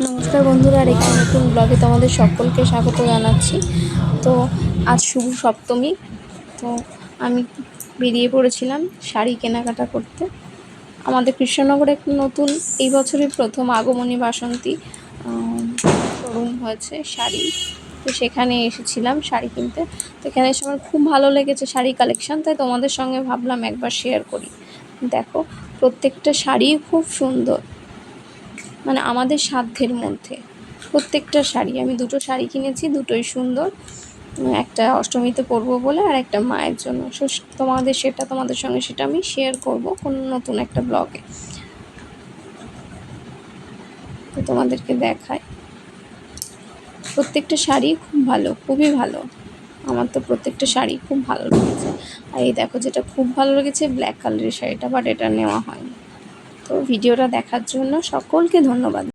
নমস্কার বন্ধুরা, আর একটি নতুন ব্লগে তোমাদের সকলকে স্বাগত জানাচ্ছি। তো আজ শুভ সপ্তমী। তো আমি বেরিয়ে পড়েছিলাম শাড়ি কেনাকাটা করতে। আমাদের কৃষ্ণনগরে একটি নতুন এই বছরই প্রথম আগমনী বাসন্তী শোরুম হয়েছে শাড়ি। তো সেখানে এসেছিলাম শাড়ি কিনতে। তো এখানে এসে আমার খুব ভালো লেগেছে শাড়ি কালেকশান, তাই তোমাদের সঙ্গে ভাবলাম একবার শেয়ার করি। দেখো, প্রত্যেকটা শাড়ি খুব সুন্দর, মানে আমাদের সাধ্যের মধ্যে। প্রত্যেকটা শাড়ি, আমি দুটো শাড়ি কিনেছি, দুটোই সুন্দর। একটা অষ্টমীতে পরবো বলে, আর একটা মায়ের জন্য। তোমাদের সঙ্গে সেটা আমি শেয়ার করব কোনো নতুন একটা ব্লগে। তো তোমাদেরকে দেখাই, প্রত্যেকটা শাড়ি খুব ভালো, খুবই ভালো। আমার তো প্রত্যেকটা শাড়ি খুব ভালো লেগেছে। আর এই দেখো, যেটা খুব ভালো লেগেছে ব্ল্যাক কালারের শাড়িটা, বাট এটা নেওয়া হয়নি। তো ভিডিওটা দেখার জন্য সকলকে ধন্যবাদ।